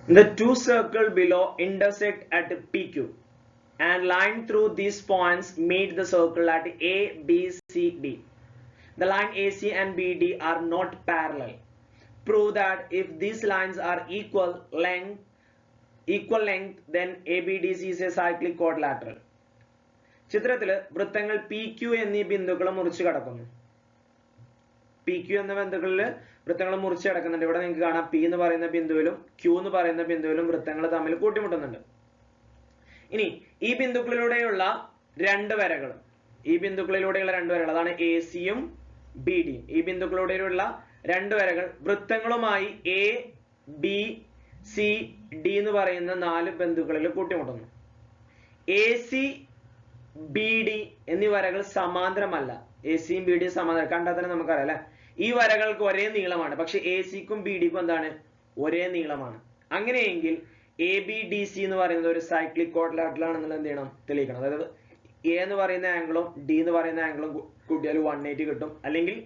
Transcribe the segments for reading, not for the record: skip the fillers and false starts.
The two circles below intersect at PQ and line through these points meet the circle at A, B, C, D. The line AC and BD are not parallel. Prove that if these lines are equal length, then ABDC is a cyclic quadrilateral. ചിത്രത്തില് വൃത്തങ്ങൾ P Q എന്നീ ബിന്ദുക്കളെ മുറിച്ച് കടക്കുന്നു. P Q എന്ന ബിന്ദുക്കളിൽ വൃത്തങ്ങൾ മുറിച്ച് കിടക്കുന്നുണ്ട്. ഇവിടെ നിങ്ങൾക്ക് കാണാം പി എന്ന് പറയുന്ന ബിന്ദുവിലും ക്യൂ എന്ന് പറയുന്ന ബിന്ദുവിലും വൃത്തങ്ങൾ തമ്മിൽ കൂട്ടിമുട്ടുന്നുണ്ട്. ഇനി ഈ ബിന്ദുക്കളിലൂടെയുള്ള രണ്ട് വരകൾ അതാണ് എ സിയും ബി ഡിയും. ഈ ബിന്ദുക്കളിലൂടെയുള്ള രണ്ട് വരകൾ വൃത്തങ്ങളുമായി എ ബി സി ഡി എന്ന് പറയുന്ന 4 ബിന്ദുക്കളിൽ കൂട്ടിമുട്ടുന്നു. എ സി ബി ഡി എന്നീ വരകൾ സമാന്തരമല്ല. എ സിയും ബി ഡിയും സമാന്തരം കണ്ടാൽ തന്നെ നമുക്കറിയാം അല്ലെ. ഈ വരകൾക്ക് ഒരേ നീളമാണ്, പക്ഷെ എ സിക്കും ബി ഡിക്കും എന്താണ് ഒരേ നീളമാണ്. അങ്ങനെയെങ്കിൽ എ ബി ഡി സി എന്ന് പറയുന്നത് ഒരു സൈക്ലിക് ക്വാഡ്രിലാറ്ററൽ ആണെന്നുള്ള എന്ത് ചെയ്യണം തെളിയിക്കണം. അതായത് എ എന്ന് പറയുന്ന ആംഗിളും ഡി എന്ന് പറയുന്ന ആംഗിളും കൂട്ടിയാൽ 180 കിട്ടും, അല്ലെങ്കിൽ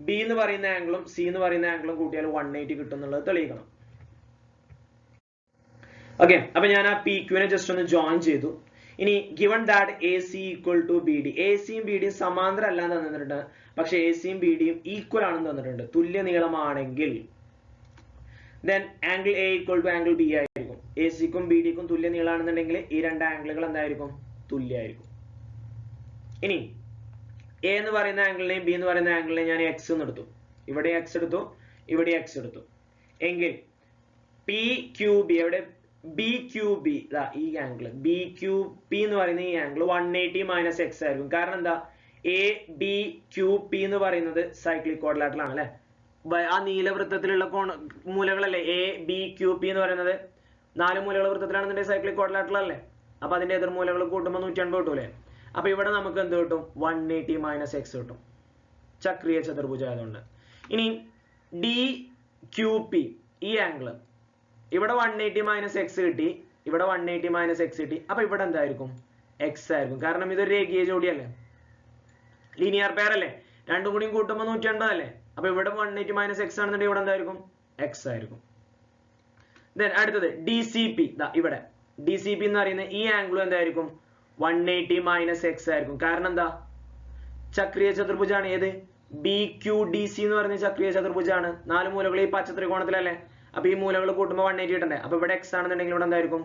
ബി എന്ന് പറയുന്ന ആംഗിളും സി എന്ന് പറയുന്ന ആംഗിളും കൂട്ടിയാൽ 180 കിട്ടും എന്നുള്ളത് തെളിയിക്കണം. ഓക്കെ, അപ്പൊ ഞാൻ ആ പി ക്യൂനെ ജസ്റ്റ് ഒന്ന് ജോയിൻ ചെയ്തു. ഇനി given that AC equal to BD, എസിയും ബി ഡിയും സമാന്തരം അല്ലാന്ന് തന്നിട്ടുണ്ട്, പക്ഷെ എസിയും ബി ഡിയും ഈക്വൽ ആണെന്ന് തന്നിട്ടുണ്ട്. തുല്യ നീളമാണെങ്കിൽ then angle A equal to angle B ആയിരിക്കും. എസിക്കും ബി ഡിക്കും തുല്യ നീളമാണെന്നുണ്ടെങ്കിൽ ഈ രണ്ട് ആംഗിളുകൾ എന്തായിരിക്കും തുല്യമായിരിക്കും. ഇനി എ എന്ന് പറയുന്ന ആംഗിളിനെയും ബി എന്ന് പറയുന്ന ആംഗിളിനെയും ഞാൻ എക്സ് എന്ന് എടുത്തു. ഇവിടെ എക്സ് എടുത്തു, ഇവിടെ എക്സ് എടുത്തു. എങ്കിൽ പി ക്യൂ ബി എവിടെ ബി ക്യൂ ബി ഈ ആംഗിൾ ബി ക്യൂ പി എന്ന് പറയുന്ന ഈ ആംഗിൾ 180 മൈനസ് എക്സ് ആയിരിക്കും. കാരണം എന്താ എ ബി ക്യൂ പി എന്ന് പറയുന്നത് സൈക്ലിക് ക്വാഡ്രിലാറ്ററൽ ആണ് അല്ലെ. ആ നീലവൃത്തത്തിലുള്ള മൂലകളല്ലേ എ ബി ക്യൂ പി എന്ന് പറയുന്നത്. 4 മൂലകൾ വൃത്തത്തിലാണെന്നുണ്ടെങ്കിൽ സൈക്ലിക് ക്വാഡ്രിലാറ്ററൽ അല്ലേ. അപ്പൊ അതിന്റെ എതിർമൂലകൾ കൂട്ടുമ്പോൾ 180 കിട്ടൂലേ. അപ്പൊ ഇവിടെ നമുക്ക് എന്ത് കിട്ടും 180 മൈനസ് എക്സ് കിട്ടും, ചക്രീയ ചതുർഭുജം ആയതുകൊണ്ട്. ഇനി ഡി ക്യൂ പി ഈ ആംഗിൾ ഇവിടെ 180 മൈനസ് എക്സ് കിട്ടി, ഇവിടെ 180 മൈനസ് എക്സ് കിട്ടി. അപ്പൊ ഇവിടെ എന്തായിരിക്കും എക്സ് ആയിരിക്കും. കാരണം ഇതൊരു രേഖീയ ജോഡിയല്ലേ, ലീനിയർ പെയർ അല്ലേ. രണ്ടും കൂടിയും കൂട്ടുമ്പോൾ 180 അല്ലേ. അപ്പൊ ഇവിടെ 180 മൈനസ് എക്സ് ആണെന്നുണ്ടെങ്കിൽ ഇവിടെ എന്തായിരിക്കും എക്സ് ആയിരിക്കും. ദെൻ അടുത്തത് ഡി സി പി ഇവിടെ ഡി സി പി എന്ന് പറയുന്ന ഈ ആംഗിളും എന്തായിരിക്കും 180 മൈനസ് എക്സ് ആയിരിക്കും. കാരണം എന്താ ചക്രീയ ചതുർഭുജാണ്. ഏത് ബി ക്യൂ ഡി സി എന്ന് പറയുന്ന ചക്രീയ ചതുർഭുജാണ്. 4 മൂലകൾ ഈ പച്ച ത്രികോണത്തിലല്ലേ. അപ്പൊ ഈ മൂലകൾ കൂട്ടുമ്പോൾ 180 കിട്ടണ്ടേ. അപ്പൊ ഇവിടെ എക്സ് ആണെന്നുണ്ടെങ്കിൽ ഇവിടെ എന്തായിരിക്കും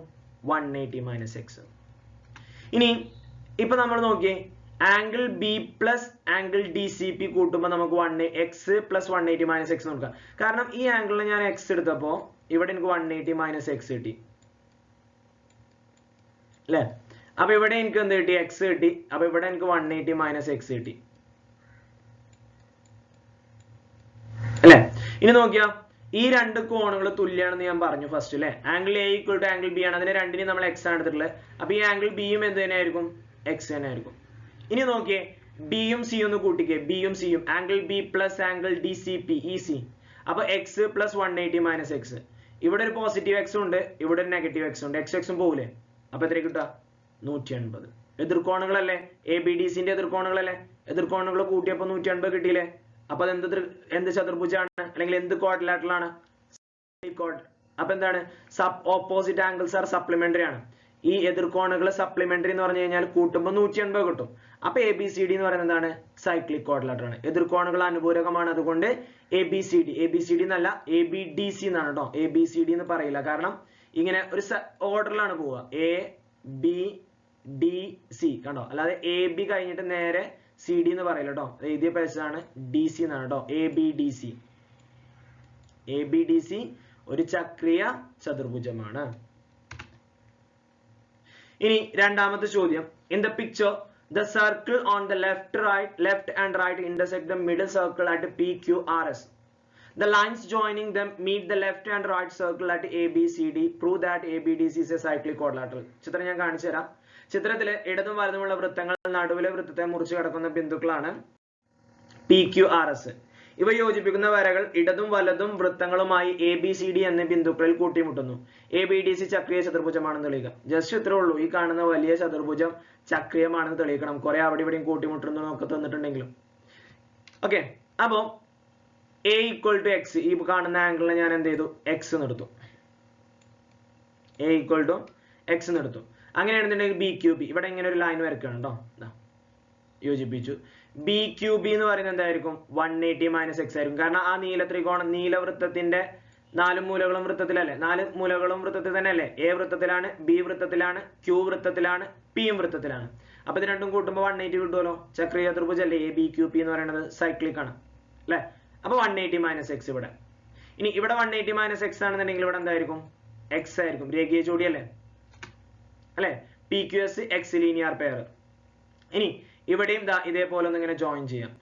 180 മൈനസ് എക്സ്. ഇനി ഇപ്പൊ നമ്മൾ നോക്കിയേ angle B plus angle D C P കൂട്ടുമ്പോൾ നമുക്ക് എക്സ് പ്ലസ് 180 മൈനസ് എക്സ് നോക്കാം. കാരണം ഈ ആംഗിളിൽ ഞാൻ എക്സ് എടുത്തപ്പോ ഇവിടെ എനിക്ക് 180 മൈനസ് എക്സ് കിട്ടി അല്ലെ. അപ്പൊ ഇവിടെ എനിക്ക് എന്ത് കിട്ടി എക്സ് കിട്ടി. അപ്പൊ ഇവിടെ എനിക്ക് 180 മൈനസ് എക്സ് കിട്ടി അല്ലെ. ഇനി നോക്കിയാ ഈ രണ്ട് കോണുകൾ തുല്യാണെന്ന് ഞാൻ പറഞ്ഞു ഫസ്റ്റ് അല്ലെ. Angle A equal to angle B ആണ്. അതിനെ രണ്ടിനെയും നമ്മൾ എക്സ് ആണ് എടുത്തിട്ടുള്ളത്. അപ്പൊ ഈ ആംഗിൾ ബിയും എന്ത് തന്നെ ആയിരിക്കും എക്സ് തന്നെ ആയിരിക്കും. ഇനി നോക്കിയേ ബിയും സിയും ഒന്ന് കൂട്ടിക്കേ. ബിയും സിയും angle B plus angle D C P E C. അപ്പൊ എക്സ് പ്ലസ് 180 മൈനസ് എക്സ്. ഇവിടെ ഒരു പോസിറ്റീവ് എക്സ് ഉണ്ട്, ഇവിടെ ഒരു നെഗറ്റീവ് എക്സ് ഉണ്ട്. എക്സ് എക്സും പോകൂലേ. അപ്പൊ എത്ര കിട്ടുക 180. എതിർക്കോണുകളല്ലേ എ ബി ഡി സിന്റെ എതിർക്കോണുകളല്ലേ. എതിർക്കോണുകൾ കൂട്ടിയപ്പോ 180 കിട്ടിയില്ലേ. അപ്പൊ അത് എന്ത് ചതുർഭുജാണ് അല്ലെങ്കിൽ എന്ത് ക്വാഡ്രിലാറ്ററൽ ആണ്. അപ്പൊ എന്താണ് ഓപ്പോസിറ്റ് ആംഗിൾസ് ആർ സപ്ലിമെന്ററി ആണ്. ഈ എതിർക്കോണുകൾ സപ്ലിമെന്ററി എന്ന് പറഞ്ഞു കഴിഞ്ഞാൽ കൂട്ടുമ്പോൾ 180 കിട്ടും. അപ്പൊ എ ബി സി ഡി എന്ന് പറയുന്നത് എന്താണ് സൈക്ലിക് ക്വാഡ്രിലാറ്ററൽ ആണ്. എതിർക്കോണുകൾ അനുപൂരകമാണ്, അതുകൊണ്ട് എ ബി സി ഡി എന്നല്ല എ ബി ഡി സി എന്നാണ് കേട്ടോ. എ ബി സി ഡി എന്ന് പറയില്ല, കാരണം ഇങ്ങനെ ഒരു ഓർഡറിലാണ് പോവുക. എ ബി ഡി സി കണ്ടോ, അല്ലാതെ എ ബി കഴിഞ്ഞിട്ട് നേരെ സി ഡി എന്ന് പറയില്ല കേട്ടോ. എഴുതിയ പേജാണ് ഡി സി എന്നാണ് കേട്ടോ. A B D C. A B D C ഒരു ചക്രീയ ചതുർഭുജമാണ്. ഇനി രണ്ടാമത്തെ ചോദ്യം. In the picture the circle on the left and right intersect the middle circle at PQRS. The lines joining them meet the left and right circle at ABCD. Prove that ABDC is a cyclic quadrilateral. ചിത്രം ഞാൻ കാണിച്ചു തരാം. ചിത്രത്തിലെ ഇടതും വലതുമുള്ള വൃത്തങ്ങൾ നടുവിലെ വൃത്തത്തെ മുറിച്ച് കടക്കുന്ന ബിന്ദുക്കളാണ് PQRS. ഇവ യോജിപ്പിക്കുന്ന വരകൾ ഇടതും വലതും വൃത്തങ്ങളുമായി ABCD എന്ന ബിന്ദുക്കളിൽ കൂട്ടിമുട്ടുന്നു. ABDC ചക്രീയ ചതുർഭുജമാണെന്ന് തെളിയിക്കുക. ജസ്റ്റ് ഇത്രേ ഉള്ളൂ. ഈ കാണുന്ന വലിയ ചതുർഭുജം ചക്രീയമാണെന്ന് തെളിയിക്കണം. കുറെ അവിടെ ഇവിടെയും കൂട്ടിമുട്ടുന്നു ഒക്കെ തന്നിട്ടുണ്ടെങ്കിലും. ഓക്കെ, അപ്പോ A ഈക്വൽ ടു എക്സ്, ഈ കാണുന്ന ആംഗിളിനെ ഞാൻ എന്ത് ചെയ്തു എക്സ് എന്ന് എടുത്തു. എ ഈക്വൽ ടു എക്സ് എന്ന് എടുത്തു. അങ്ങനെയാണെന്നുണ്ടെങ്കിൽ ബി ക്യൂ ബി, ഇവിടെ ഇങ്ങനെ ഒരു ലൈൻ വരയ്ക്കണം കേട്ടോ, യോജിപ്പിച്ചു. ബി ക്യൂ ബി എന്ന് പറയുന്നത് എന്തായിരിക്കും? 180 മൈനസ് എക്സ് ആയിരിക്കും. കാരണം ആ നീലവൃത്തത്തിന്റെ 4 മൂലകളും വൃത്തത്തിലല്ലേ? 4 മൂലകളും വൃത്തത്തിൽ തന്നെ അല്ലേ? എ വൃത്തത്തിലാണ്, ബി വൃത്തത്തിലാണ്, ക്യൂ വൃത്തത്തിലാണ്, പിയും വൃത്തത്തിലാണ്. അപ്പൊ ഇത് രണ്ടും കൂട്ടുമ്പോൾ 180 കിട്ടുമല്ലോ. ചക്രീയ ത്രിഭുജം അല്ലേ എ ബി ക്യൂ പി എന്ന് പറയുന്നത്? സൈക്ലിക് ആണ് അല്ലെ? അപ്പൊ 180 മൈനസ് എക്സ് ഇവിടെ. ഇനി ഇവിടെ 180 മൈനസ് എക്സ് ആണെന്നുണ്ടെങ്കിൽ ഇവിടെ എന്തായിരിക്കും? എക്സ് ആയിരിക്കും. രേഖീയ ജോഡി അല്ലേ? അല്ലെ? P Q S X linear pair. ഇനി ഇവിടെയും ഇതേപോലെ ഒന്ന് ഇങ്ങനെ ജോയിൻ ചെയ്യാം.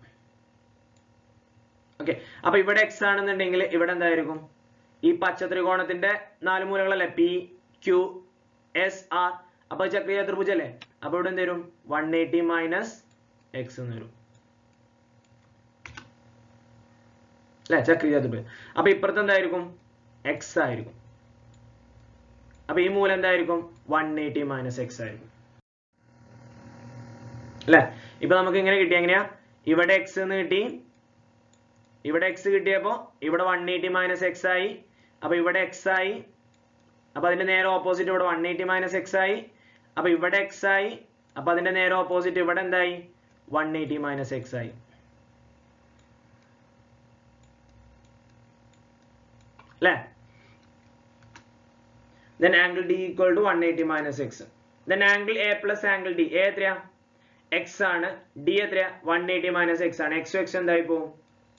ഓക്കെ, അപ്പൊ ഇവിടെ എക്സ് ആണെന്നുണ്ടെങ്കിൽ ഇവിടെ എന്തായിരിക്കും? ഈ പച്ച ത്രികോണത്തിന്റെ 4 മൂലകളല്ലേ? P Q S R. അപ്പൊ ചക്രീയ ത്രിഭുജം അല്ലേ? അപ്പൊ ഇവിടെ എന്ത് വരും? 180 മൈനസ് എക്സ് എന്ന് വരും അല്ലെ? ചക്രീയ ത്രിഭുജം. അപ്പൊ ഇപ്പുറത്ത് എന്തായിരിക്കും? എക്സ് ആയിരിക്കും. അപ്പൊ ഈ മൂലം എന്തായിരിക്കും? 180 മൈനസ് എക്സ് ആയിരിക്കും അല്ലെ? ഇപ്പൊ നമുക്ക് ഇങ്ങനെ കിട്ടി. എങ്ങനെയാ? ഇവിടെ എക്സ് എന്ന് കിട്ടി, ഇവിടെ എക്സ് കിട്ടിയപ്പോ ഇവിടെ 180 മൈനസ് എക്സ് ആയി. അപ്പൊ ഇവിടെ എക്സ് ആയി. അപ്പൊ അതിന്റെ നേരെ ഓപ്പോസിറ്റ് ഇവിടെ 180 മൈനസ് എക്സ് ആയി. അപ്പൊ ഇവിടെ എക്സ് ആയി. അപ്പൊ അതിന്റെ നേരെ ഓപ്പോസിറ്റ് ഇവിടെ എന്തായി? 180 മൈനസ് എക്സ് ആയി അല്ലെ? Then angle D equal to 180 minus x. Then angle A plus angle D. A എത്രയാ? X ആണ്. D എത്രയാ? 180 minus x ആണ്. X x എന്തായി പോവും?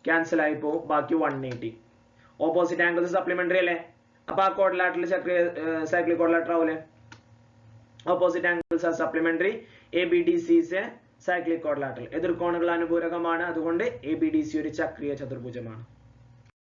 ക്യാൻസൽ ആയി പോവും. ബാക്കി 180. ഓപ്പോസിറ്റ് ആംഗിൾസ് സപ്ലിമെന്ററി അല്ലേ? അപ്പൊ ആ ക്വാഡ്രിലാറ്ററൽ സൈക്ലിക് ക്വാഡ്രിലാറ്റർ ആവൂലേ? Opposite angles are supplementary. ABDC is a cyclic quadrilateral. എതിർകോണുകൾ അനുപൂരകമാണ്. അതുകൊണ്ട് ABDC ഒരു ചക്രീയ ചതുർഭുജമാണ്.